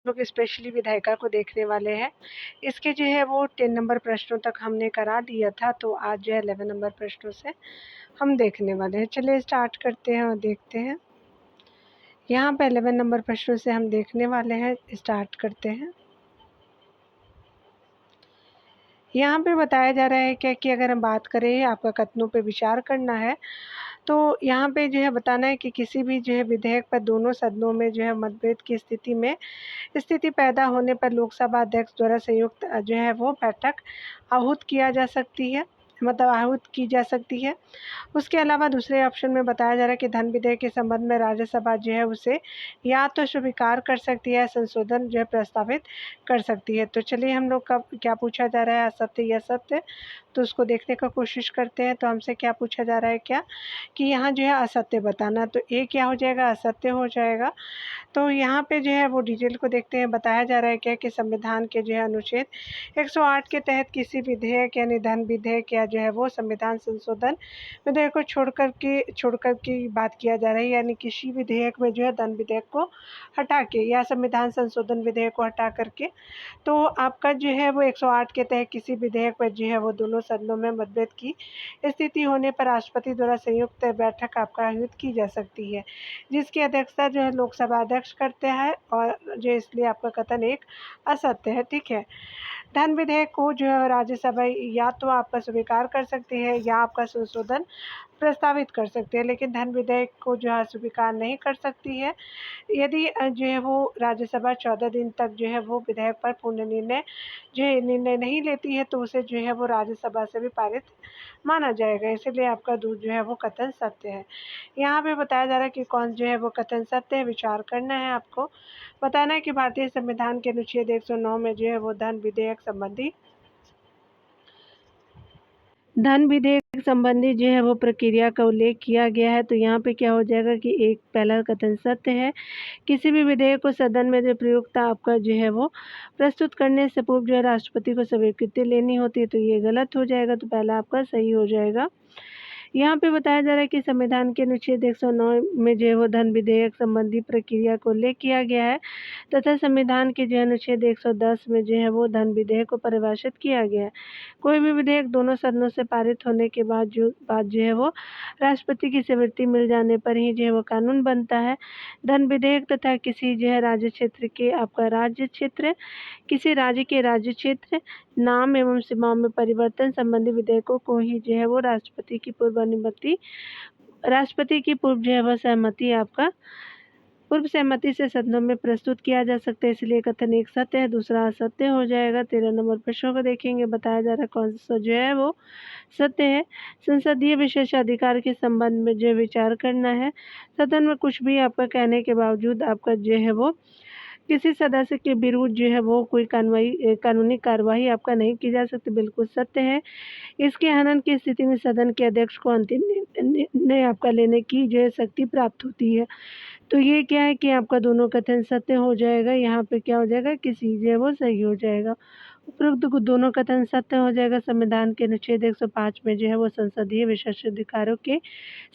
लोग स्पेशली विधायिका को देखने वाले हैं। इसके जो है वो 10 नंबर प्रश्नों तक हमने करा दिया था, तो आज जो है 11 नंबर प्रश्नों से हम देखने वाले हैं। चलिए स्टार्ट करते हैं और देखते हैं। यहाँ पे 11 नंबर प्रश्नों से हम देखने वाले हैं, स्टार्ट करते हैं। यहाँ पे बताया जा रहा है क्या कि अगर हम बात करें आपका कथनों पे विचार करना है, तो यहाँ पे जो है बताना है कि किसी भी जो है विधेयक पर दोनों सदनों में जो है मतभेद की स्थिति पैदा होने पर लोकसभा अध्यक्ष द्वारा संयुक्त जो है वो बैठक आहूत की जा सकती है। उसके अलावा दूसरे ऑप्शन में बताया जा रहा है कि धन विधेयक के संबंध में राज्यसभा जो है उसे या तो स्वीकार कर सकती है, संशोधन जो है प्रस्तावित कर सकती है। तो चलिए हम लोग का क्या पूछा जा रहा है, असत्य या सत्य, तो उसको देखने का कोशिश करते हैं। तो हमसे क्या पूछा जा रहा है क्या कि यहाँ जो है असत्य बताना, तो ए क्या हो जाएगा, असत्य हो जाएगा। तो यहाँ पे जो है वो डिटेल को देखते हैं। बताया जा रहा है क्या कि संविधान के जो है अनुच्छेद 108 के तहत किसी विधेयक यानी धन विधेयक या जो है वो संविधान संशोधन विधेयक को छोड़कर की बात किया जा रहा है, यानी किसी विधेयक में जो है धन विधेयक को हटा के या संविधान संशोधन विधेयक को हटा करके, तो आपका जो है वो 108 के तहत किसी विधेयक पर जो है वो दोनों सदनों में मतभेद की स्थिति होने पर राष्ट्रपति द्वारा संयुक्त बैठक आपका आयोजित की जा सकती है, जिसकी अध्यक्षता जो है लोकसभा अध्यक्ष करते हैं, और जो इसलिए आपका कथन एक असत्य है। ठीक है। धन विधेयक को जो है राज्यसभा या तो आपका स्वीकार कर सकती है या आपका संशोधन प्रस्तावित कर सकते हैं, लेकिन धन विधेयक को जो है स्वीकार नहीं कर सकती है। यदि जो है वो राज्यसभा 14 दिन तक जो है वो विधेयक पर पूर्ण निर्णय नहीं लेती है, तो उसे जो है वो राज्यसभा से भी पारित माना जाएगा। इसीलिए आपका जो है वो कथन सत्य है। यहाँ पे बताया जा रहा है कि कौन जो है वो कथन सत्य है, विचार करना है आपको। बताना है कि भारतीय संविधान के अनुच्छेद 109 में जो है वो धन विधेयक संबंधी जो है वो प्रक्रिया का उल्लेख किया गया है। तो यहाँ पे क्या हो जाएगा कि एक पहला कथन सत्य है। किसी भी विधेयक को सदन में जो प्रयुक्ता आपका जो है वो प्रस्तुत करने से पूर्व जो है राष्ट्रपति को स्वीकृति लेनी होती है, तो ये गलत हो जाएगा। तो पहला आपका सही हो जाएगा। यहाँ पे बताया जा रहा है कि संविधान के अनुच्छेद 109 में जो है वो धन विधेयक संबंधी प्रक्रिया को उल्लेख किया गया है, तथा संविधान के जो अनुच्छेद 110 में जो है वो धन विधेयक को परिभाषित किया गया है। कोई भी विधेयक दोनों सदनों से पारित होने के बाद जो है वो राष्ट्रपति की स्वीकृति मिल जाने पर ही जो है वो कानून बनता है। धन विधेयक तथा किसी जो है राज्य क्षेत्र के आपका किसी राज्य के राज्य क्षेत्र, नाम एवं सीमाओं में परिवर्तन संबंधी विधेयकों को ही जो है वो राष्ट्रपति की पूर्व जो है वह पूर्व सहमति से सदनों में प्रस्तुत किया जा सकता है। इसलिए कथन एक सत्य है, दूसरा असत्य हो जाएगा। 13 नंबर प्रश्नों को देखेंगे। बताया जा रहा है कौन सा जो है वो सत्य है। संसदीय विशेषाधिकार के संबंध में जो विचार करना है। सदन में कुछ भी आपका कहने के बावजूद आपका जो है वो किसी सदस्य के विरुद्ध जो है वो कोई कानूनी कार्रवाई आपका नहीं की जा सकती, बिल्कुल सत्य है। इसके हनन की स्थिति में सदन के अध्यक्ष को अंतिम निर्णय आपका लेने की जो है शक्ति प्राप्त होती है। तो ये क्या है कि आपका दोनों कथन सत्य हो जाएगा। यहाँ पे क्या हो जाएगा कि सी जो है वो सही हो जाएगा। उपरोक्त दोनों कथन सत्य हो जाएगा। संविधान के अनुच्छेद 105 में जो है वो संसदीय विशेषाधिकारों के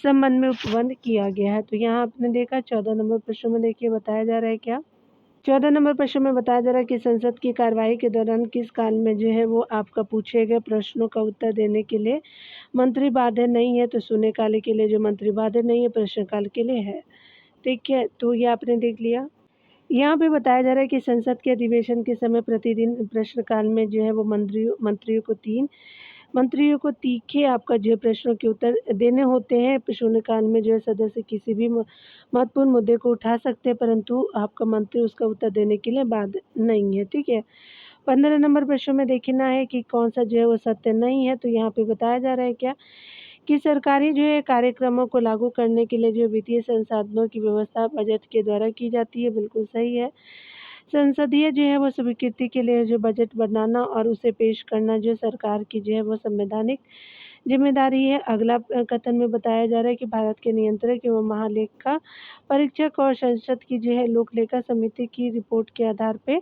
संबंध में उपबंध किया गया है। तो यहाँ आपने देखा 14 नंबर प्रश्न में देखिए बताया जा रहा है क्या 14 नंबर प्रश्न में बताया जा रहा है कि संसद की कार्यवाही के दौरान किस काल में जो है वो आपका पूछे गए प्रश्नों का उत्तर देने के लिए मंत्री बाध्य नहीं है। तो शून्यकाल के लिए जो मंत्री बाध्य नहीं है, प्रश्नकाल के लिए है। ठीक है, तो ये आपने देख लिया। यहाँ पे बताया जा रहा है कि संसद के अधिवेशन के समय प्रतिदिन प्रश्नकाल में जो है वो मंत्रियों को तीखे आपका जो प्रश्नों के उत्तर देने होते हैं। शून्यकाल में जो है सदस्य किसी भी महत्वपूर्ण मुद्दे को उठा सकते हैं, परंतु आपका मंत्री उसका उत्तर देने के लिए बाध्य नहीं है। ठीक है। 15 नंबर प्रश्न में देखना है कि कौन सा जो है वो सत्य नहीं है। तो यहाँ पे बताया जा रहा है क्या कि सरकारी जो है कार्यक्रमों को लागू करने के लिए जो वित्तीय संसाधनों की व्यवस्था बजट के द्वारा की जाती है, बिल्कुल सही है। संसदीय जो है वो स्वीकृति के लिए जो बजट बनाना और उसे पेश करना जो सरकार की जो है वो संवैधानिक जिम्मेदारी है। अगला कथन में बताया जा रहा है कि भारत के नियंत्रक एवं महालेखा परीक्षक और संसद की जो है लोक लेखा समिति की रिपोर्ट के आधार पे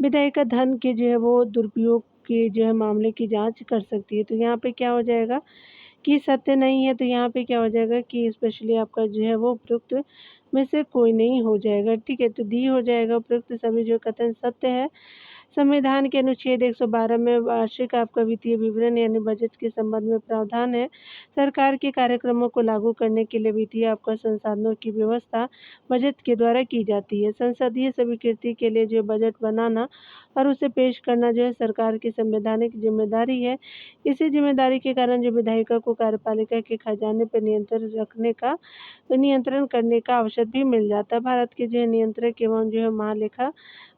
विधायिक धन के जो है वो दुरुपयोग के जो है मामले की जांच कर सकती है। तो यहाँ पे क्या हो जाएगा कि सत्य नहीं है। तो यहाँ पे क्या हो जाएगा कि स्पेशली आपका जो है वो उपयुक्त में से कोई नहीं हो जाएगा। ठीक है, तो डी हो जाएगा। उपयुक्त सभी जो कथन सत्य है। संविधान के अनुच्छेद 112 में वार्षिक आपका वित्तीय विवरण यानी बजट के संबंध में प्रावधान है। सरकार के कार्यक्रमों को लागू करने के लिए वित्तीय आपका संसाधनों की व्यवस्था बजट के द्वारा की जाती है। संसदीय स्वीकृति के लिए जो बजट बनाना और उसे पेश करना जो है सरकार की संवैधानिक जिम्मेदारी है। इसी जिम्मेदारी के कारण जो विधायिका को कार्यपालिका के खजाने पर नियंत्रण करने का अवसर भी मिल जाता है। भारत के जो है नियंत्रक एवं जो है महालेखा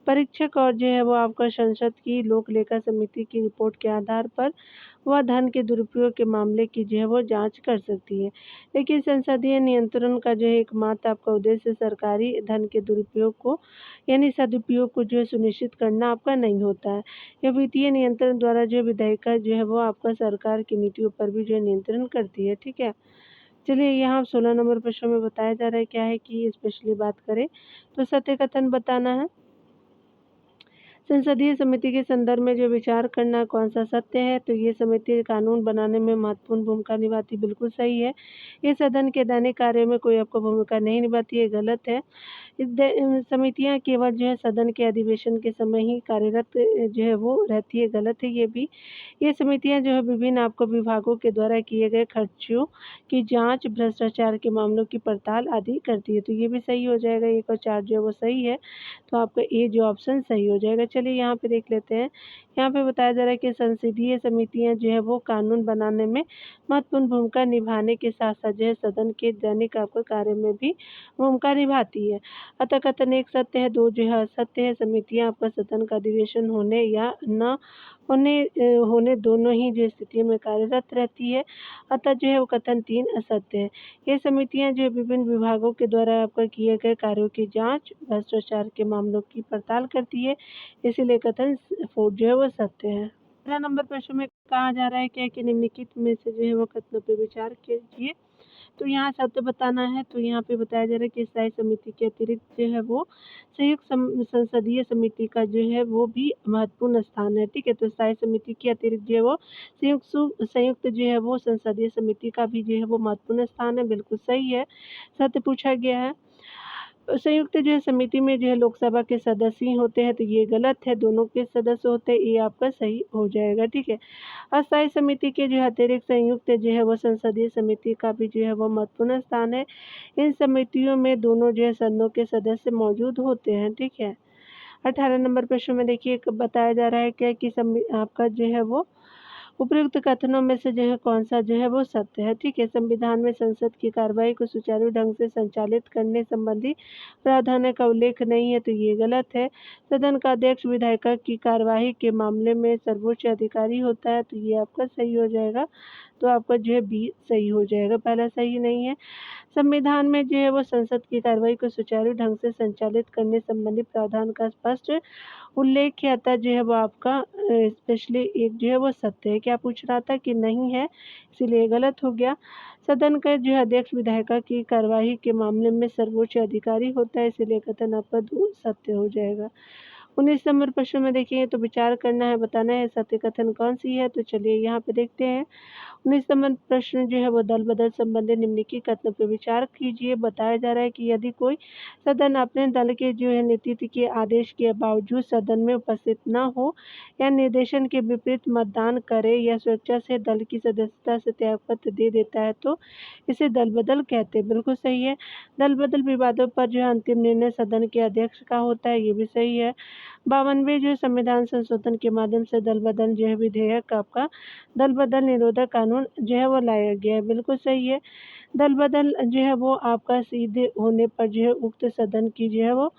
परीक्षक और जो है वो आपका संसद की लोक लेखा समिति की रिपोर्ट के आधार पर वह धन के दुरुपयोग के मामले की जो है वो जांच कर सकती है। लेकिन संसदीय नियंत्रण का जो है एकमात्र आपका उद्देश्य सरकारी धन के दुरुपयोग को यानी सदुपयोग को जो है सुनिश्चित करना आपका नहीं होता है। यह वित्तीय नियंत्रण द्वारा जो विधायिका जो है वो आपका सरकार की नीतियों पर भी जो है नियंत्रण करती है। ठीक है, चलिए यहाँ 16 नंबर प्रश्न में बताया जा रहा है क्या है कि स्पेशली बात करें तो सत्य कथन बताना है। संसदीय समिति के संदर्भ में जो विचार करना कौन सा सत्य है, तो ये समिति कानून बनाने में महत्वपूर्ण भूमिका निभाती, बिल्कुल सही है। ये सदन के दैनिक कार्य में कोई आपको भूमिका नहीं निभाती, ये गलत है। समितियां केवल जो है सदन के अधिवेशन के समय ही कार्यरत जो है वो रहती है, गलत है ये भी। ये समितियां जो है विभिन्न आपको विभागों के द्वारा किए गए खर्चों की जांच, भ्रष्टाचार के मामलों की पड़ताल आदि करती है, तो ये भी सही हो जाएगा। 1 और 4 जो है वो सही है, तो आपका ए जो ऑप्शन सही हो जाएगा। चलिए यहाँ पे देख लेते हैं। यहाँ पे बताया जा रहा है कि संसदीय समितियां जो है वो कानून बनाने में महत्वपूर्ण भूमिका निभाने के साथ साथ जो है सदन के दैनिक आपके कार्य में भी भूमिका निभाती है। अतः कथन 1 सत्य है, 2 जो है असत्य है। समितियां आपका सदन का अधिवेशन होने या न होने दोनों ही जो स्थितियों में कार्यरत रहती है, अतः जो है वो कथन 3 असत्य है। ये समितियां जो विभिन्न विभागों के द्वारा आपका किए गए कार्यों की जांच, भ्रष्टाचार के मामलों की पड़ताल करती है, इसीलिए कथन 4 जो है वो सत्य है। 13 नंबर प्रश्न में कहा जा रहा है क्या कि निम्नलिखित में से जो है वो कथनों पर विचार कीजिए। तो यहाँ सत्य बताना है, तो यहाँ पे बताया जा रहा है कि स्थायी समिति के अतिरिक्त जो है वो संयुक्त संसदीय समिति का जो है वो भी महत्वपूर्ण स्थान है। ठीक है, तो स्थायी समिति के अतिरिक्त जो है वो संयुक्त जो है वो संसदीय समिति का भी जो है वो महत्वपूर्ण स्थान है, बिल्कुल सही है। सत्य पूछा गया है। संयुक्त जो है समिति में जो है लोकसभा के सदस्य ही होते हैं, तो ये गलत है, दोनों के सदस्य होते हैं, ये आपका सही हो जाएगा। ठीक है, अस्थायी समिति के जो है अतिरिक्त संयुक्त जो है वो संसदीय समिति का भी जो है वो महत्वपूर्ण स्थान है। इन समितियों में दोनों जो है सदनों के सदस्य मौजूद होते हैं। ठीक है, 18 नंबर प्रश्न में देखिए बताया जा रहा है क्या कि आपका जो है वो उपयुक्त कथनों में से जो है कौन सा जो है वो सत्य है। ठीक है, संविधान में संसद की कार्रवाई को सुचारू ढंग से संचालित करने संबंधी प्रावधान का उल्लेख नहीं है, तो ये गलत है। सदन का अध्यक्ष विधायिका की कार्यवाही के मामले में सर्वोच्च अधिकारी होता है, तो ये आपका सही हो जाएगा। तो आपका जो है बी सही हो जाएगा, पहला सही नहीं है। संविधान में जो है वो संसद की कार्रवाई को सुचारू ढंग से संचालित करने संबंधी प्रावधान का स्पष्ट उल्लेख है, अतः जो है वो आपका स्पेशली एक जो है वो सत्य है। क्या पूछ रहा था कि नहीं है, इसीलिए गलत हो गया। सदन का जो है अध्यक्ष विधायिका की कार्यवाही के मामले में सर्वोच्च अधिकारी होता है, इसीलिए कथन आपका 2 सत्य हो जाएगा। 19 नंबर प्रश्न में देखिए तो विचार करना है, बताना है सत्य कथन कौन सी है। तो चलिए यहाँ पे देखते हैं। 19 नंबर प्रश्न जो है वो दल बदल संबंधी निम्नलिखित कथनों पर विचार कीजिए। बताया जा रहा है कि यदि कोई सदन अपने दल के जो है नेतृत्व के आदेश के बावजूद सदन में उपस्थित न हो या निर्देशन के विपरीत मतदान करे या स्वेच्छा से दल की सदस्यता से त्यागपत्र दे देता है, तो इसे दल बदल कहते हैं, बिल्कुल सही है। दल बदल विवादों पर जो है अंतिम निर्णय सदन के अध्यक्ष का होता है, ये भी सही है। 52वें जो संविधान संशोधन के माध्यम से दल बदल जो है विधेयक आपका दल बदल निरोधक कानून जो है वो लाया गया है, बिल्कुल सही है। दल बदल जो है वो आपका सीधे होने पर जो है उक्त सदन की जो है वो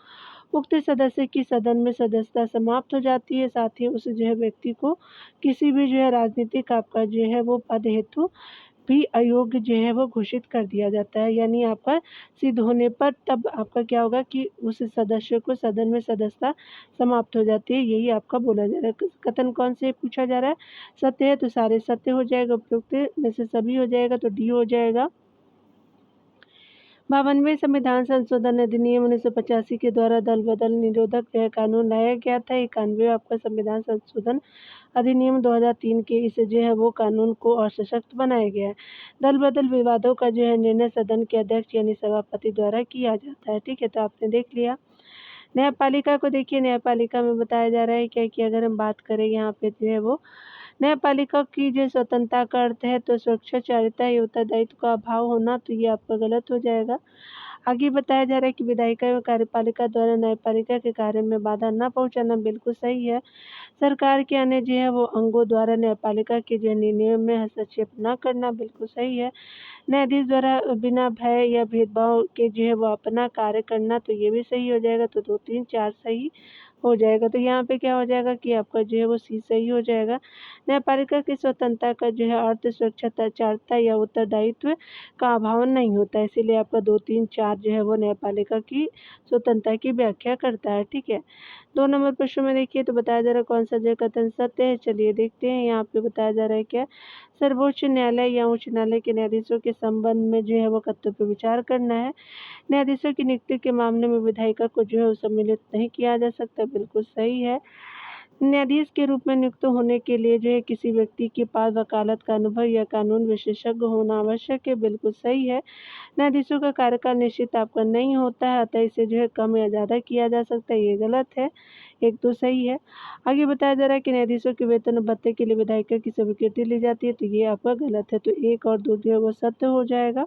उक्त सदस्य की सदन में सदस्यता समाप्त हो जाती है, साथ ही उस जो है व्यक्ति को किसी भी जो है राजनीतिक आपका जो है वो पद हेतु भी अयोग्य जो है वो घोषित कर दिया जाता है। यानी आपका सिद्ध होने पर तब आपका क्या होगा कि उस सदस्य को सदन में सदस्यता समाप्त हो जाती है, यही आपका बोला जा रहा है। कथन कौन से पूछा जा रहा है, सत्य है, तो सारे सत्य हो जाएगा। उपयुक्त में से सभी हो जाएगा, तो डी हो जाएगा। 52वें संविधान संशोधन अधिनियम 1985 के द्वारा दल बदल निरोधक जो है कानून लाया गया था। 91 आपका संविधान संशोधन अधिनियम 2003 के इस जो है वो कानून को और सशक्त बनाया गया है। दल बदल विवादों का जो है निर्णय सदन के अध्यक्ष यानी सभापति द्वारा किया जाता है। ठीक है, तो आपने देख लिया। न्यायपालिका को देखिए, न्यायपालिका में बताया जा रहा है क्या कि अगर हम बात करें यहाँ पे जो है वो न्यायपालिका की जो स्वतंत्रता का अर्थ है तो सुरक्षाचारिता या उत्तरदायित्व का अभाव होना, तो ये आपका गलत हो जाएगा। आगे बताया जा रहा है कि विधायिका एवं कार्यपालिका द्वारा न्यायपालिका के कार्य में बाधा न पहुंचाना, बिल्कुल सही है। सरकार के अन्य जो है वो अंगों द्वारा न्यायपालिका के जो निर्णयों में हस्तक्षेप न करना, बिल्कुल सही है। न्यायाधीश द्वारा बिना भय या भेदभाव के जो है वो अपना कार्य करना, तो ये भी सही हो जाएगा। तो 2, 3, 4 सही हो जाएगा। तो यहाँ पे क्या हो जाएगा कि आपका जो है वो सी सही हो जाएगा। न्यायपालिका की स्वतंत्रता का जो है अर्थ सुरक्षाचारिता या उत्तरदायित्व का अभाव नहीं होता है, इसीलिए आपका 2, 3, 4 जो है वो न्यायपालिका की स्वतंत्रता की व्याख्या करता है। ठीक है, 2 नंबर प्रश्न में देखिए तो बताया जा रहा है कौन सा जो कथन सत्य है। चलिए देखते हैं, यहाँ पे बताया जा रहा है क्या, सर्वोच्च न्यायालय या उच्च न्यायालय के न्यायाधीशों के संबंध में जो है वो कथनों पर विचार करना है। न्यायाधीशों की नियुक्ति के मामले में विधायिका को जो है वो सम्मिलित नहीं किया जा सकता, बिल्कुल सही है। न्यायाधीश के रूप में नियुक्त होने के लिए जो है किसी व्यक्ति के पास वकालत का अनुभव या कानून विशेषज्ञ होना आवश्यक है, बिल्कुल सही है। न्यायाधीशों का कार्यकाल निश्चित आपका नहीं होता है, अतः इसे जो है कम या ज़्यादा किया जा सकता है, ये गलत है। 1, 2 सही है। आगे बताया जा रहा है कि न्यायाधीशों के वेतन और भत्ते के लिए विधायिका की स्वीकृति ली जाती है, तो ये आपका गलत है। तो 1 और 2 जो है वो सत्य हो जाएगा।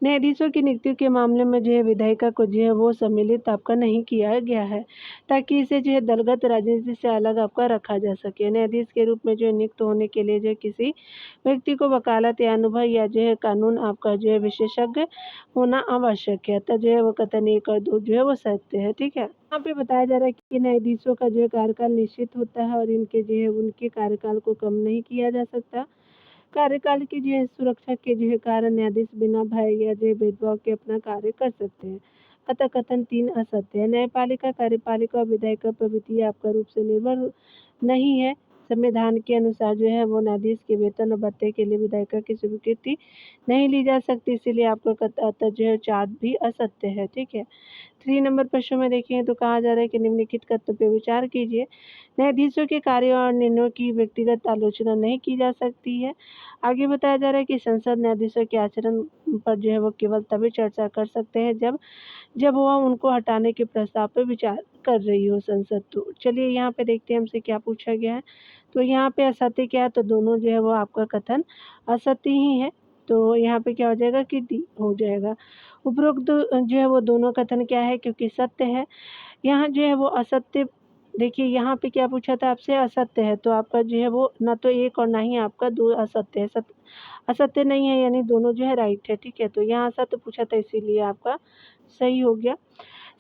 न्यायाधीशों की नियुक्ति के मामले में जो है विधायिका को जो है वो सम्मिलित आपका नहीं किया गया है, ताकि इसे जो है दलगत राजनीति से अलग आपका रखा जा सके। न्यायाधीश के रूप में जो है नियुक्त होने के लिए जो है किसी व्यक्ति को वकालत या अनुभव या जो है कानून आपका जो है विशेषज्ञ होना आवश्यक है। तो जो है वो कथन 1 और 2 जो है वो सत्य है। ठीक है, यहाँ पे बताया जा रहा है कि न्यायाधीशों का जो है कार्यकाल निश्चित होता है और इनके जो है उनके कार्यकाल को कम नहीं किया जा सकता। कार्यकाल की जो है सुरक्षा के जो है कारण न्यायाधीश बिना भय या जो है भेदभाव के अपना कार्य कर सकते हैं, अतः कथन 3 असत्य है। न्यायपालिका, कार्यपालिका और विधायिका प्रभृति आपका रूप से निर्भर नहीं है। संविधान के अनुसार जो है वो न्यायाधीश के वेतन और भत्ते के लिए विधायिका की स्वीकृति नहीं ली जा सकती, इसीलिए आपका अतः जो है 4 भी असत्य है। ठीक है, 3 नंबर प्रश्न में देखें तो कहा जा रहा है कि निम्नलिखित कथनों पर विचार कीजिए। न्यायाधीशों के कार्यों और निर्णयों की व्यक्तिगत आलोचना नहीं की जा सकती है। आगे बताया जा रहा है कि संसद न्यायाधीशों के आचरण पर जो है वो केवल तभी चर्चा कर सकते हैं जब वह उनको हटाने के प्रस्ताव पर विचार कर रही हो संसद। तो चलिए यहाँ पे देखते हैं हमसे क्या पूछा गया है। तो यहाँ पे असत्य क्या है, तो दोनों जो है वो आपका कथन असत्य ही है। तो यहाँ पे क्या हो जाएगा कि डी हो जाएगा। उपरोक्त जो है वो दोनों कथन क्या है, क्योंकि सत्य है। यहाँ जो है वो असत्य, देखिए यहाँ पे क्या पूछा था आपसे, असत्य है, तो आपका जो है वो ना तो 1 और ना ही आपका 2 असत्य है। असत्य नहीं है, यानी दोनों जो है राइट है। ठीक है, तो यहाँ असत्य पूछा था इसीलिए आपका सही हो गया।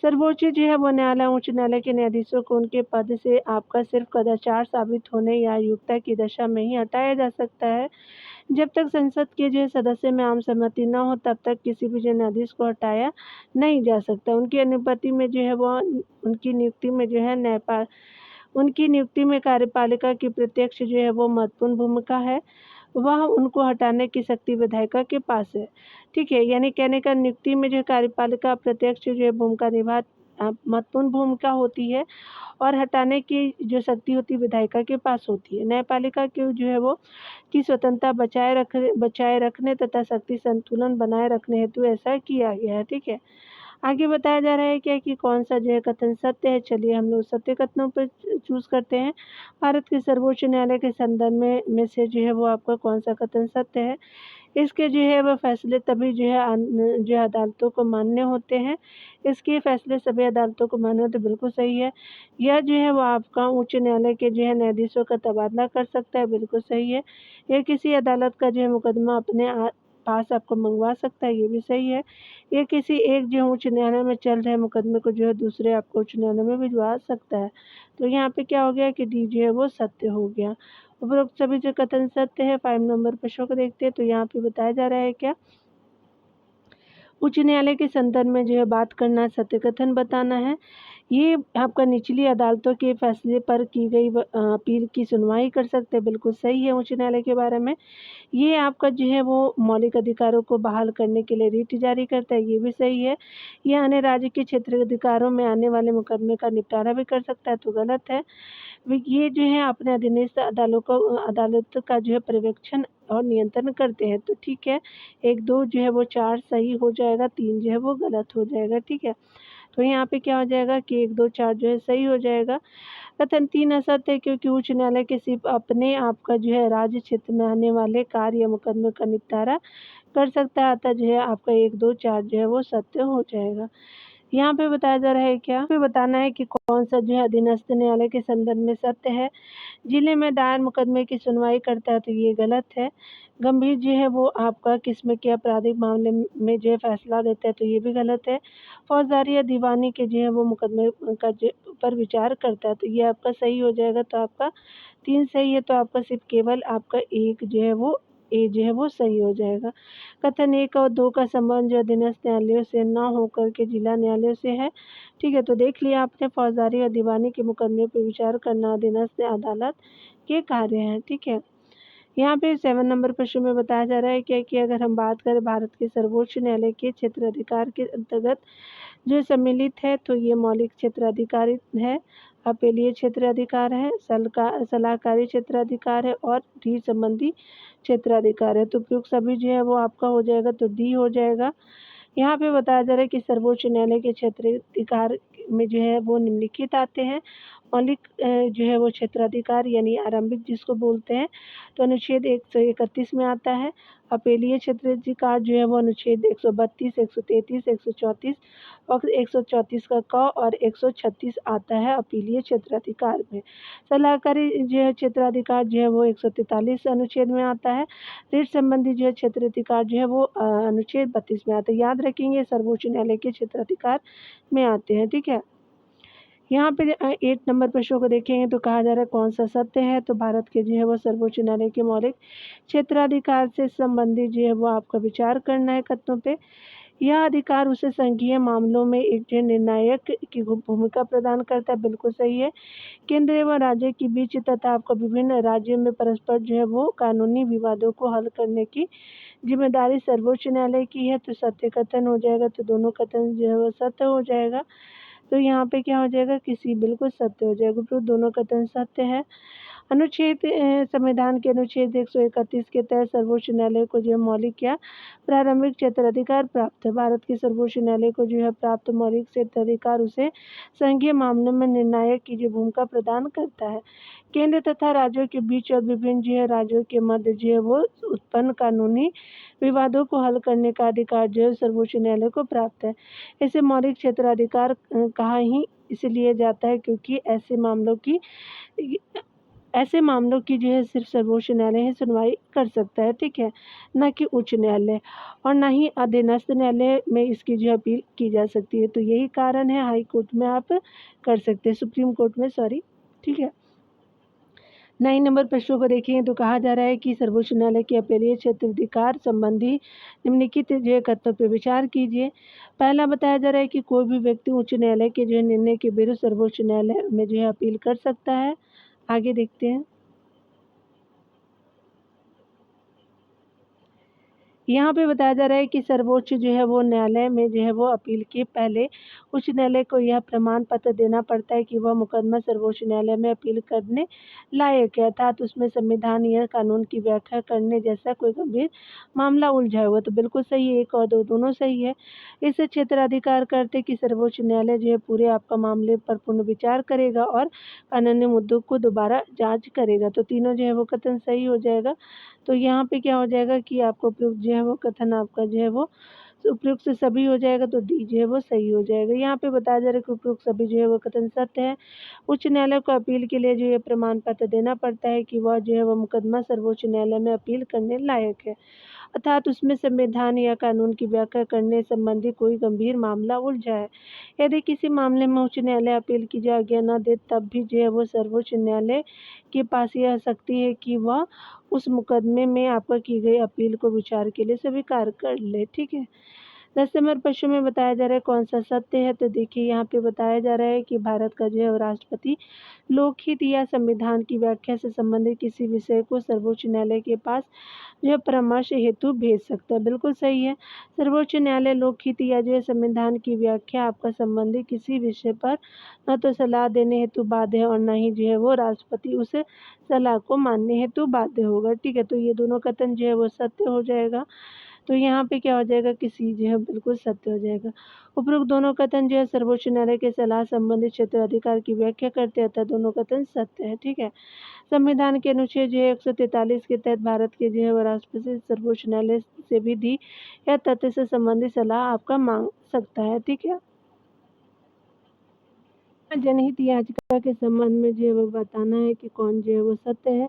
सर्वोच्च जो है वो न्यायालय, उच्च न्यायालय के न्यायाधीशों को उनके पद से आपका सिर्फ कदाचार साबित होने या अयोग्यता की दशा में ही हटाया जा सकता है। जब तक संसद के जो है सदस्य में आम सहमति न हो, तब तक किसी भी जो न्यायाधीश को हटाया नहीं जा सकता। उनकी अनुपस्थिति में जो है वो उनकी नियुक्ति में जो है उनकी नियुक्ति में कार्यपालिका की प्रत्यक्ष जो है वो महत्वपूर्ण भूमिका है। वह उनको हटाने की शक्ति विधायिका के पास है। ठीक है, यानी कहने का नियुक्ति में जो कार्यपालिका प्रत्यक्ष जो है भूमिका महत्वपूर्ण भूमिका होती है और हटाने की जो शक्ति होती है विधायिका के पास होती है। न्यायपालिका की जो है वो की स्वतंत्रता बचाए रखने तथा शक्ति संतुलन बनाए रखने हेतु ऐसा किया गया है। ठीक है, आगे बताया जा रहा है क्या कि कौन सा जो है कथन सत्य है। चलिए हम लोग सत्य कथनों पर चूज करते हैं। भारत के सर्वोच्च न्यायालय के संदर्भ में से जो है वो आपका कौन सा कथन सत्य है। इसके जो है वह फैसले तभी जो है जो है अदालतों को मान्य होते हैं। इसके फैसले सभी अदालतों को मान्य होते, बिल्कुल सही है। यह जो है वो आपका उच्च न्यायालय के जो है न्यायाधीशों का तबादला कर सकता है, बिल्कुल सही है। यह किसी अदालत का जो है मुकदमा अपने पास आपको मंगवा सकता है, ये भी सही है। ये किसी एक जो उच्च न्यायालय में चल रहे मुकदमे को जो है दूसरे आपको उच्च न्यायालय में भिजवा सकता है। तो यहाँ पे क्या हो गया कि डी जो है वो सत्य हो गया। उपरोक्त सभी जो कथन सत्य है। 5 नंबर प्रश्न को देखते हैं तो यहाँ पे बताया जा रहा है क्या, उच्च न्यायालय के संदर्भ में जो है बात करना, सत्य कथन बताना है। ये आपका निचली अदालतों के फैसले पर की गई अपील की सुनवाई कर सकते हैं, बिल्कुल सही है उच्च न्यायालय के बारे में। ये आपका जो है वो मौलिक अधिकारों को बहाल करने के लिए रिट जारी करता है, ये भी सही है। ये अन्य राज्य के क्षेत्रीय अधिकारों में आने वाले मुकदमे का निपटारा भी कर सकता है, तो गलत है। ये जो है अपने अधीनस्थ अदालत का जो है पर्यवेक्षण और नियंत्रण करते हैं, तो ठीक है। 1, 2 जो है वो 4 सही हो जाएगा, 3 जो है वो गलत हो जाएगा, ठीक है। तो यहाँ पे क्या हो जाएगा कि 1, 2, 4 जो है सही हो जाएगा। कथन 3 असत्य है क्योंकि उच्च न्यायालय के सिर्फ अपने आप का जो है राज्य क्षेत्र में आने वाले कार्य या मुकदमे का निपटारा कर सकता है, अतः जो है आपका 1, 2, 4 जो है वो सत्य हो जाएगा। यहाँ पे बताया जा रहा है क्या? यहाँ पे बताना है कि कौन सा जो है अधीनस्थ न्यायालय के संदर्भ में सत्य है। जिले में दायर मुकदमे की सुनवाई करता है, तो ये गलत है। गंभीर जो है वो आपका किस्म के आपराधिक मामले में जो है फैसला देता है, तो ये भी गलत है। फौजदारी या दीवानी के जो है वो मुकदमे का पर विचार करता है, तो ये आपका सही हो जाएगा। तो आपका 3 सही है, तो आपका सिर्फ केवल आपका 1 जो है वो ए जो है वो सही हो जाएगा। कथन 1 और 2 का संबंध जो अधीनस्थ न्यायालयों से न होकर के जिला न्यायालयों से है, ठीक है। तो देख लिया आपने, फौजदारी और दीवानी के मुकदमे पर विचार करना अधीनस्थ अदालत के कार्य हैं, ठीक है। यहाँ पे 7 नंबर प्रश्न में बताया जा रहा है क्या कि अगर हम बात करें भारत के सर्वोच्च न्यायालय के क्षेत्राधिकार के अंतर्गत जो सम्मिलित है, तो ये मौलिक क्षेत्राधिकार है, अपीलीय क्षेत्राधिकार है, सलाहकारी क्षेत्राधिकार है और रीट संबंधी क्षेत्राधिकार है। तो उपयुक्त सभी जो है वो आपका हो जाएगा, तो डी हो जाएगा। यहाँ पे बताया जा रहा है कि सर्वोच्च न्यायालय के क्षेत्राधिकार में जो है वो निम्नलिखित आते हैं। मौलिक जो है वो क्षेत्राधिकार यानी आरंभिक जिसको बोलते हैं, तो अनुच्छेद 131 में आता है। अपीलीय क्षेत्राधिकार जो है वो अनुच्छेद 132, 133, 134 और 134 का क और 136 आता है अपीलीय क्षेत्राधिकार में। सलाहकारी जो है क्षेत्राधिकार जो है वो 143 अनुच्छेद में आता है। ऋण संबंधी जो है क्षेत्राधिकार जो है वो अनुच्छेद 32 में आता है। याद रखेंगे सर्वोच्च न्यायालय के क्षेत्राधिकार में आते हैं, ठीक है। यहाँ पे 8 नंबर प्रश्नों को देखेंगे तो कहा जा रहा है कौन सा सत्य है, तो भारत के जो है वो सर्वोच्च न्यायालय के मौलिक क्षेत्राधिकार से संबंधित जो है वो आपका विचार करना है कथनों पे। यह अधिकार उसे संघीय मामलों में एक जो निर्णायक की भूमिका प्रदान करता है, बिल्कुल सही है। केंद्र एवं राज्य के बीच तथा आपको विभिन्न राज्यों में परस्पर जो है वो कानूनी विवादों को हल करने की जिम्मेदारी सर्वोच्च न्यायालय की है, तो सत्य कथन हो जाएगा। तो दोनों कथन जो है वो सत्य हो जाएगा। तो यहाँ पे क्या हो जाएगा, किसी बिल्कुल सत्य हो जाएगा, तो दोनों कथन सत्य है। अनुच्छेद संविधान के अनुच्छेद 131 के तहत सर्वोच्च न्यायालय को जो है मौलिक या प्रारंभिक क्षेत्राधिकार प्राप्त है। भारत के सर्वोच्च न्यायालय को जो है प्राप्त मौलिक क्षेत्राधिकार उसे संघीय मामलों में निर्णायक की जो भूमिका प्रदान करता है। केंद्र तथा राज्यों के बीच और विभिन्न जो है राज्यों के मध्य जो है वो उत्पन्न कानूनी विवादों को हल करने का अधिकार जो है सर्वोच्च न्यायालय को प्राप्त है। इसे मौलिक क्षेत्राधिकार कहा ही इसलिए जाता है क्योंकि ऐसे मामलों की जो है सिर्फ सर्वोच्च न्यायालय ही सुनवाई कर सकता है, ठीक है, न कि उच्च न्यायालय और न ही अधीनस्थ न्यायालय में इसकी जो अपील की जा सकती है। तो यही कारण है हाई कोर्ट में आप कर सकते हैं, सुप्रीम कोर्ट में, सॉरी, ठीक है। 9 नंबर प्रश्नों को देखें तो कहा जा रहा है कि सर्वोच्च न्यायालय के अपीलीय क्षेत्राधिकार संबंधी निम्नलिखित जो है कथनों पर विचार कीजिए। पहला बताया जा रहा है कि कोई भी व्यक्ति उच्च न्यायालय के जो है निर्णय के विरुद्ध सर्वोच्च न्यायालय में जो है अपील कर सकता है। आगे देखते हैं। यहाँ पे बताया जा रहा है कि सर्वोच्च जो है वो न्यायालय में जो है वो अपील के पहले उच्च न्यायालय को यह प्रमाण पत्र देना पड़ता है कि वह मुकदमा सर्वोच्च न्यायालय में अपील करने लायक है, अर्थात उसमें संविधान या कानून की व्याख्या करने जैसा कोई गंभीर मामला उलझा हुआ। तो बिल्कुल सही है, 1 और 2 दोनों सही है। इससे क्षेत्राधिकार करते कि सर्वोच्च न्यायालय जो है पूरे आपका मामले पर पुनर्विचार करेगा और कानूनी मुद्दों को दोबारा जांच करेगा। तो तीनों जो है वो कथन सही हो जाएगा। तो यहाँ पे क्या हो जाएगा कि आपको उपयुक्त जो है वो कथन आपका जो है वो उपयुक्त से सभी हो जाएगा, तो डी जो है वो सही हो जाएगा। यहाँ पे बताया जा रहा है कि उपयुक्त सभी जो है वो कथन सत्य है। उच्च न्यायालय को अपील के लिए जो है प्रमाण पत्र देना पड़ता है कि वह जो है वो मुकदमा सर्वोच्च न्यायालय में अपील करने लायक है, अर्थात उसमें संविधान या कानून की व्याख्या करने संबंधी कोई गंभीर मामला उलझा है। यदि किसी मामले में उच्च न्यायालय अपील की जो आज्ञा न दे, तब भी जो है वो सर्वोच्च न्यायालय के पास यह शक्ति है कि वह उस मुकदमे में आपका की गई अपील को विचार के लिए स्वीकार कर ले, ठीक है। 10 नंबर प्रश्न में बताया जा रहा है कौन सा सत्य है। तो देखिए यहाँ पे बताया जा रहा है कि भारत का जो है राष्ट्रपति लोकहित या संविधान की व्याख्या से संबंधित किसी विषय को सर्वोच्च न्यायालय के पास जो है परामर्श हेतु भेज सकता है। बिल्कुल सही है। सर्वोच्च न्यायालय लोकहित या जो है संविधान की व्याख्या आपका संबंधित किसी विषय पर न तो सलाह देने हेतु बाध्य है और न ही जो है वो राष्ट्रपति उस सलाह को मानने हेतु बाध्य होगा। ठीक है, तो ये दोनों कथन जो है वो सत्य हो जाएगा। तो यहाँ पे क्या हो जाएगा कि सी जो है बिल्कुल सत्य हो जाएगा। उपरोक्त दोनों कथन जो है सर्वोच्च न्यायालय के सलाह संबंधित क्षेत्र अधिकार की व्याख्या करते हैं, अतः दोनों कथन सत्य है। ठीक है, संविधान के अनुच्छेद जो है 143 के तहत भारत के जो है वो राष्ट्रपति सर्वोच्च न्यायालय से भी दी या तथ्य से संबंधित सलाह आपका मांग सकता है। ठीक है, जनहित याचिका के संबंध में जो है वो बताना है कि कौन जो है वो सत्य है।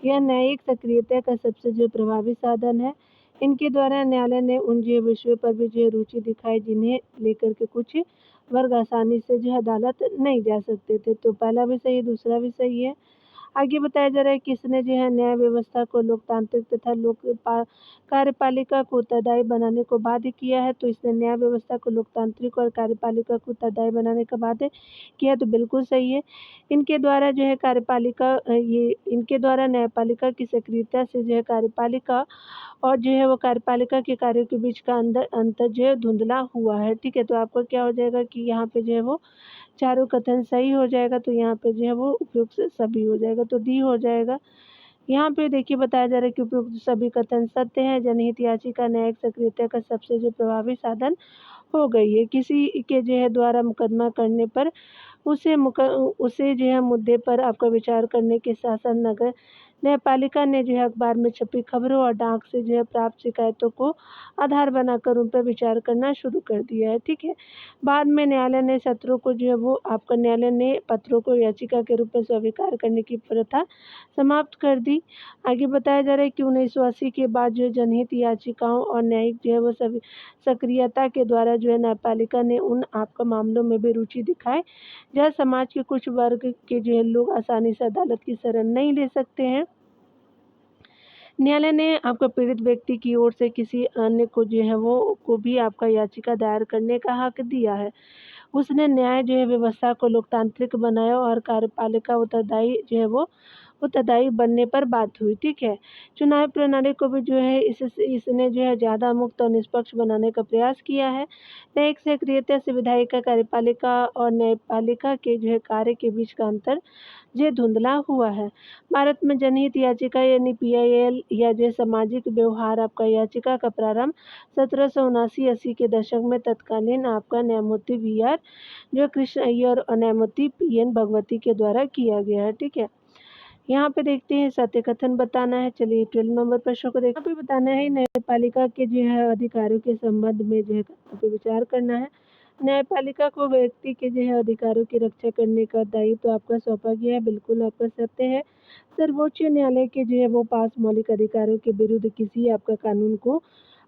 यह न्यायिक सक्रियता का सबसे जो प्रभावी साधन है। इनके द्वारा न्यायालय ने उन जो विषयों पर भी जो रुचि दिखाई जिन्हें लेकर के कुछ वर्ग आसानी से जो है अदालत नहीं जा सकते थे। तो पहला भी सही है, दूसरा भी सही है। आगे बताया जा रहा है किसने जो है न्याय व्यवस्था को लोकतांत्रिक तथा कार्यपालिका को उत्तरदायी बनाने को बाध्य किया है। तो इसने न्याय व्यवस्था को लोकतांत्रिक और कार्यपालिका को उत्तरदायी बनाने का बाध्य किया, तो बिल्कुल सही है। इनके द्वारा जो है इनके द्वारा न्यायपालिका की सक्रियता से जो है कार्यपालिका और जो है वो कार्यपालिका के कार्यों के बीच का अंतर जो है धुंधला हुआ है। ठीक है, तो आपका क्या हो जाएगा कि यहाँ पे जो है वो चारों कथन सही हो जाएगा। तो यहाँ पे जो है वो उपयुक्त से सभी हो जाएगा, तो डी हो जाएगा। यहाँ पे देखिए बताया जा रहा है कि उपयुक्त सभी कथन सत्य है। जनहित याचिका न्यायिक सक्रियता का सबसे जो प्रभावी साधन हो गई है। किसी के जो है द्वारा मुकदमा करने पर उसे जो है मुद्दे पर आपका विचार करने के साथ साथ नगर न्यायपालिका ने जो है अखबार में छपी खबरों और डाक से जो है प्राप्त शिकायतों को आधार बनाकर उन पर विचार करना शुरू कर दिया है। ठीक है, बाद में न्यायालय ने सत्रों को जो है वो आपका न्यायालय ने पत्रों को याचिका के रूप में स्वीकार करने की प्रथा समाप्त कर दी। आगे बताया जा रहा है कि 1980 के बाद जो जनहित याचिकाओं और न्यायिक जो है वो सभी सक्रियता के द्वारा जो है न्यायपालिका ने उन आपका मामलों में भी रुचि दिखाई जहाँ समाज के कुछ वर्ग के जो है लोग आसानी से अदालत की शरण नहीं ले सकते हैं। न्यायालय ने आपको पीड़ित व्यक्ति की ओर से किसी अन्य को जो है वो को भी आपका याचिका दायर करने का हक दिया है। उसने न्याय जो है व्यवस्था को लोकतांत्रिक बनाया और कार्यपालिका उत्तरदायी बनने पर बात हुई। ठीक है, चुनाव प्रणाली को भी जो है इसने जो है ज़्यादा मुक्त और निष्पक्ष बनाने का प्रयास किया है। न्यायिक सक्रियता से विधायिका कार्यपालिका और न्यायपालिका के जो है कार्य के बीच का अंतर जो धुंधला हुआ है। भारत में जनहित याचिका यानी PIL या जो सामाजिक व्यवहार आपका याचिका का प्रारंभ 1779-80 के दशक में तत्कालीन आपका न्यायमूर्ति VR जो कृष्ण अय्यर और न्यायमूर्ति PN भगवती के द्वारा किया गया है। ठीक है, यहाँ पे देखते हैं सत्य कथन बताना है। चलिए 12 नंबर प्रश्न को देखते हैं। बताना है न्यायपालिका के जो है अधिकारों के संबंध में जो है पे विचार करना है। न्यायपालिका को व्यक्ति के जो है अधिकारों की रक्षा करने का दायित्व तो आपका सौंपा गया है, बिल्कुल आपका सत्य है। सर्वोच्च न्यायालय के जो है वो पास मौलिक अधिकारों के विरुद्ध किसी आपका कानून को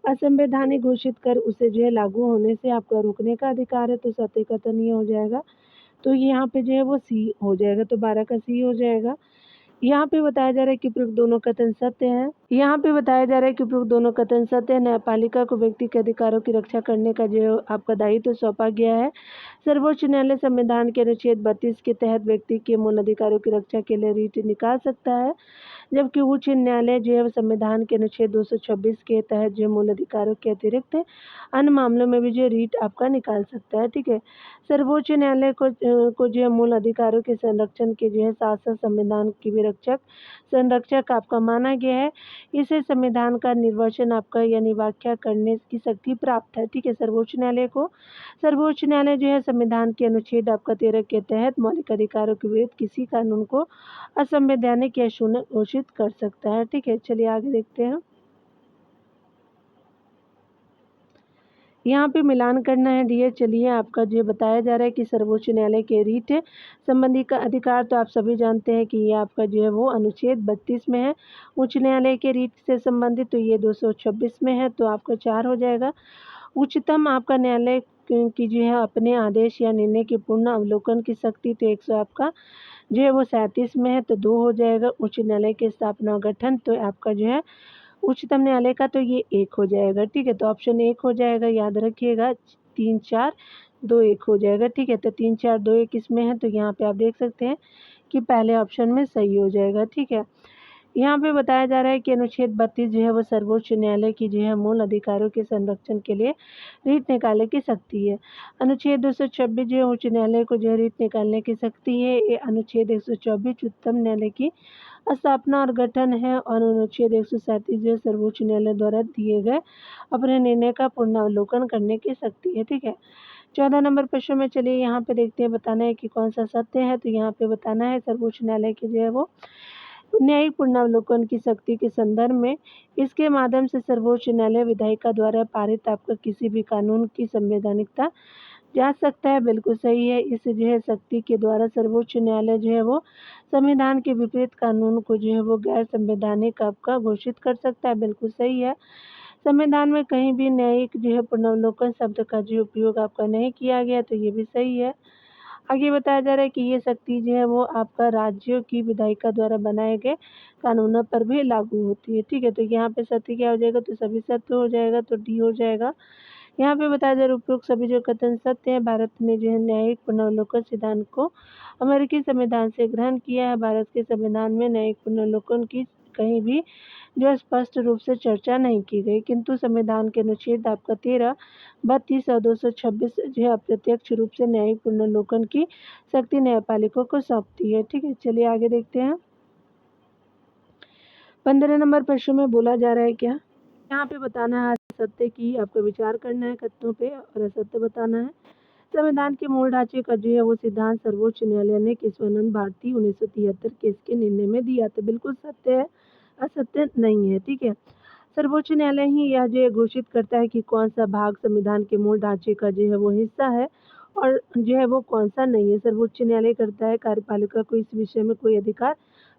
असंवैधानिक घोषित कर उसे जो है लागू होने से आपका रोकने का अधिकार है, तो सत्य कथन ये हो जाएगा। तो यहाँ पे जो है वो सी हो जाएगा, तो 12 का सी हो जाएगा। यहाँ पे बताया जा रहा है कि उपयुक्त दोनों कथन सत्य हैं। यहाँ पे बताया जा रहा है कि उपयुक्त दोनों कथन सत्य है। न्यायपालिका को व्यक्ति के अधिकारों की रक्षा करने का जो आपका दायित्व तो सौंपा गया है। सर्वोच्च न्यायालय संविधान के अनुच्छेद 32 के तहत व्यक्ति के मूल अधिकारों की रक्षा के लिए रीट निकाल सकता है, जबकि उच्च न्यायालय जो है संविधान के अनुच्छेद 226 के तहत जो मूल अधिकारों के अतिरिक्त अन्य मामलों में भी जो रीट आपका निकाल सकता है। ठीक है, सर्वोच्च न्यायालय को जो है मूल अधिकारों के संरक्षण के जो है साथ साथ संविधान की भी संरक्षक आपका माना गया है। इसे संविधान का निर्वचन आपका यानी व्याख्या करने की शक्ति प्राप्त है। ठीक है, सर्वोच्च न्यायालय जो है संविधान के अनुच्छेद आपका 13 के तहत मौलिक अधिकारों के विरुद्ध किसी कानून को असंवैधानिक या शून्य घोषित कर सकता है। ठीक है, चलिए आगे देखते हैं। यहाँ पे मिलान करना है डियर। चलिए आपका जो बताया जा रहा है कि सर्वोच्च न्यायालय के रीट संबंधी का अधिकार तो आप सभी जानते हैं कि ये आपका जो है वो अनुच्छेद 32 में है। उच्च न्यायालय के रीट से संबंधित तो ये 226 में है, तो आपका 4 हो जाएगा। उच्चतम आपका न्यायालय की जो है अपने आदेश या निर्णय के पूर्ण अवलोकन की शक्ति तो 100 आपका जो है वो 37 में है, तो 2 हो जाएगा। उच्च न्यायालय के स्थापना और गठन तो आपका जो है उच्चतम न्यायालय का, तो ये 1 हो जाएगा, ठीक है। तो ऑप्शन 1 हो जाएगा, याद रखिएगा। 3, 4, 2, 1 हो जाएगा, ठीक है। तो 3, 4, 2, 1 इसमें है, तो यहाँ पे आप देख सकते हैं कि पहले ऑप्शन में सही हो जाएगा, ठीक है। यहाँ पे बताया जा रहा है कि अनुच्छेद 32 जो है वो सर्वोच्च न्यायालय की जो है मूल अधिकारों के संरक्षण के लिए रीट निकालने की शक्ति है। अनुच्छेद 226 जो है उच्च न्यायालय को जो है रीट निकालने की शक्ति है। ये अनुच्छेद 124 उच्चतम न्यायालय की स्थापना और गठन है, और अनुच्छेद 137 जो है सर्वोच्च न्यायालय द्वारा दिए गए अपने निर्णय का पुनरावलोकन करने की शक्ति है, ठीक है। 14 नंबर प्रश्न में चलिए यहाँ पे देखते हैं, बताना है कि कौन सा सत्य है। तो यहाँ पे बताना है सर्वोच्च न्यायालय की जो है वो न्यायिक पुनरावलोकन की शक्ति के संदर्भ में इसके माध्यम से सर्वोच्च न्यायालय विधायिका द्वारा पारित आपका किसी भी कानून की संवैधानिकता जांच सकता है। बिल्कुल सही है। इस जो है शक्ति के द्वारा सर्वोच्च न्यायालय जो है वो संविधान के विपरीत कानून को जो है वो गैर संवैधानिक आपका घोषित कर सकता है। बिल्कुल सही है। संविधान में कहीं भी न्यायिक जो है पुनरावलोकन शब्द का जो उपयोग आपका नहीं किया गया, तो ये भी सही है। आगे बताया जा रहा है कि ये शक्ति जो है वो आपका राज्यों की विधायिका द्वारा बनाए गए कानूनों पर भी लागू होती है, ठीक है। तो यहाँ पे सत्य क्या हो जाएगा, तो सभी सत्य हो जाएगा, तो डी हो जाएगा। यहाँ पे बताया जा रहा है उपरोक्त सभी जो कथन सत्य है। भारत ने जो है न्यायिक पुनर्वलोकन सिद्धांत को अमेरिकी संविधान से ग्रहण किया है। भारत के संविधान में न्यायिक पुनर्वलोकन की कहीं भी जो स्पष्ट रूप से चर्चा नहीं की गई, किंतु संविधान के अनुच्छेद आपका 13, 32 और 226 जो है अप्रत्यक्ष रूप से न्यायिक पुनर्वलोकन की शक्ति न्यायपालिका को सौंपती है, ठीक है। चलिए आगे देखते हैं। 15 नंबर प्रश्न में बोला जा रहा है क्या, यहाँ पे बताना है सत्य की आपको विचार करना है कथनों पे, और असत्य बताना है। संविधान के मूल ढांचे का जो है वो सिद्धांत सर्वोच्च न्यायालय ने केशवानंद भारती 1973 केस के निर्णय में दिया था। बिल्कुल सत्य है, असत्य नहीं है, ठीक है। सर्वोच्च न्यायालय ही यह जो है घोषित करता है कि कौन सा भाग संविधान के मूल ढांचे का जो है वो हिस्सा है और जो है वो कौन सा नहीं है। सर्वोच्च न्यायालय करता है, कार्यपालिका को इस विषय में कोई अधिकार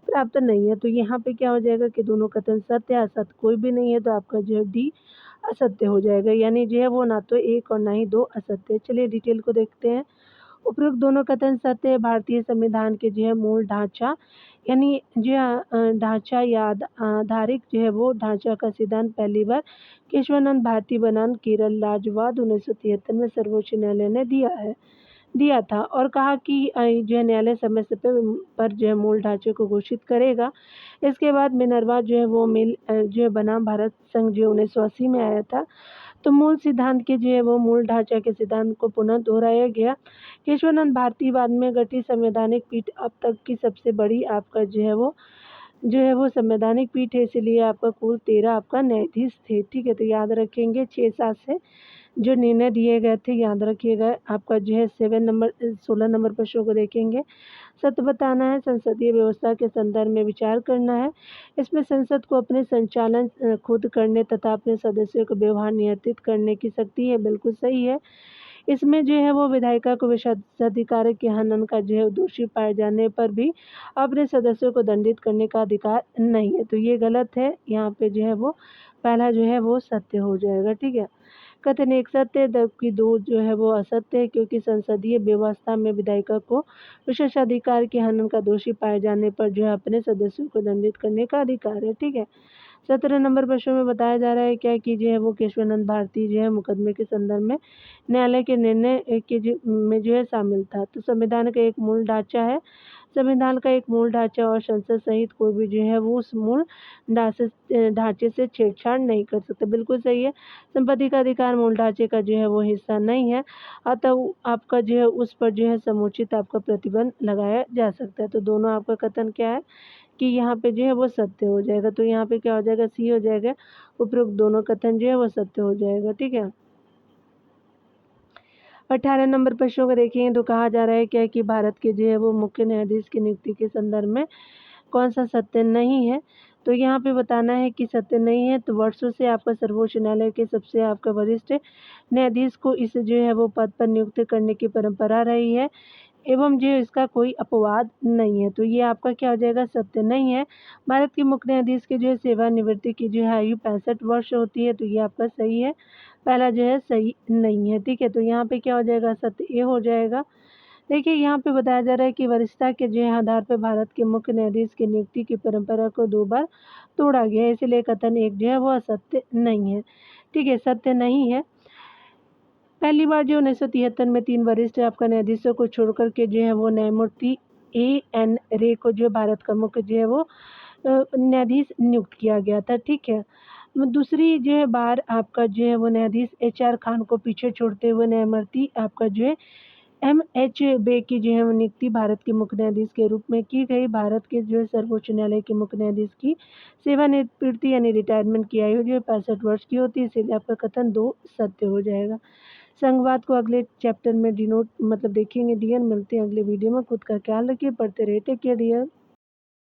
प्राप्त नहीं है। तो यहाँ पे क्या हो जाएगा कि दोनों कथन सत्य है, असत्य कोई भी नहीं है, तो आपका जो है डी असत्य हो जाएगा, यानी जो है वो ना तो 1 और ना ही 2 असत्य है। चलिए डिटेल को देखते हैं। उपरोक्त दोनों कथन सत्य है। भारतीय संविधान के जो है मूल ढांचा यानी जो ढांचा या आधारिक जो है वो ढांचा का सिद्धांत पहली बार केशवानंद भारती बनाम केरल राज्यवाद 1973 में सर्वोच्च न्यायालय ने दिया था, और कहा कि जो है न्यायालय समय से पर जो है मूल ढांचे को घोषित करेगा। इसके बाद मिनर्वा जो है वो मिल जो है बनाम भारत संघ जो 1980 में आया था। तो मूल सिद्धांत के जो है वो मूल ढांचा के सिद्धांत को पुनः दोहराया गया। केशवानंद भारतीवाद में गठित संवैधानिक पीठ अब तक की सबसे बड़ी आपका जो है वो संवैधानिक पीठ है, इसलिए आपका कुल 13 आपका न्यायाधीश थे, ठीक है। तो याद रखेंगे 6-7 से जो निर्णय दिए गए थे, याद रखिएगा। आपका जो है 16 नंबर प्रश्नों को देखेंगे। सत्य बताना है, संसदीय व्यवस्था के संदर्भ में विचार करना है। इसमें संसद को अपने संचालन खुद करने तथा अपने सदस्यों को व्यवहार नियंत्रित करने की शक्ति है। बिल्कुल सही है। इसमें जो है वो विधायिका को विशेषाधिकार के हनन का जो है दोषी पाए जाने पर भी अपने सदस्यों को दंडित करने का अधिकार नहीं है, तो ये गलत है। यहाँ पे जो है वो पहला जो है वो सत्य हो जाएगा, ठीक है। कथन 1 सत्य है, जबकि 2 जो है वो असत्य है, क्योंकि संसदीय व्यवस्था में विधायिका को विशेषाधिकार के हनन का दोषी पाए जाने पर जो है अपने सदस्यों को दंडित करने का अधिकार है, ठीक है। 17 नंबर प्रश्न में बताया जा रहा है क्या कि जो है वो केशवानंद भारती जो है मुकदमे के संदर्भ में न्यायालय के निर्णय में जो है शामिल था। तो संविधान का एक मूल ढांचा है, संविधान का एक मूल ढांचा और संसद सहित कोई भी जो है वो उस मूल ढांचे से छेड़छाड़ नहीं कर सकता। बिल्कुल सही है। संपत्ति का अधिकार मूल ढांचे का जो है वो हिस्सा नहीं है, अतः आपका जो है उस पर जो है समुचित आपका प्रतिबंध लगाया जा सकता है। तो दोनों आपका कथन क्या है कि यहाँ पे जो है वो सत्य हो जाएगा। तो यहाँ पे क्या हो जाएगा, सी हो जाएगा। उपरोक्त दोनों कथन जो है वो सत्य हो जाएगा, ठीक है। 18 नंबर प्रश्नों को देखेंगे तो कहा जा रहा है क्या कि भारत के जो है वो मुख्य न्यायाधीश की नियुक्ति के संदर्भ में कौन सा सत्य नहीं है। तो यहाँ पे बताना है कि सत्य नहीं है। तो वर्षों से आपका सर्वोच्च न्यायालय के सबसे आपका वरिष्ठ न्यायाधीश को इस जो है वो पद पर नियुक्त करने की परंपरा रही है, एवं जो इसका कोई अपवाद नहीं है। तो ये आपका क्या हो जाएगा, सत्य नहीं है। भारत के मुख्य न्यायाधीश की जो है सेवानिवृत्ति की जो है आयु 65 वर्ष होती है, तो ये आपका सही है। पहला जो है सही नहीं है, ठीक है। तो यहाँ पे क्या हो जाएगा, सत्य ए हो जाएगा। देखिए यहाँ पे बताया जा रहा है कि वरिष्ठता के जो है आधार पर भारत के मुख्य न्यायाधीश की नियुक्ति की परंपरा को 2 बार तोड़ा गया है, इसलिए कथन 1 जो है वो असत्य नहीं है। ठीक है, सत्य नहीं है। पहली बार जो 1973 में 3 वरिष्ठ आपका न्यायाधीशों को छोड़कर के जो है वो न्यायमूर्ति एएन रे को जो भारत का मुख्य जो है वो न्यायाधीश नियुक्त किया गया था। ठीक है। दूसरी जो है बार आपका जो है वो न्यायाधीश एचआर खान को पीछे छोड़ते हुए न्यायमूर्ति आपका जो है एमएच बे की जो है वो नियुक्ति भारत के मुख्य न्यायाधीश के रूप में की गई। भारत के जो है सर्वोच्च न्यायालय के मुख्य न्यायाधीश की सेवानिवृत्ति यानी रिटायरमेंट की आयु जो है 65 वर्ष की होती है, इसलिए आपका कथन 2 सत्य हो जाएगा। संघवाद को अगले चैप्टर में डिनोट मतलब देखेंगे डियर। मिलते हैं अगले वीडियो में। खुद का ख्याल रखिए, पढ़ते रहिए। Take care dear.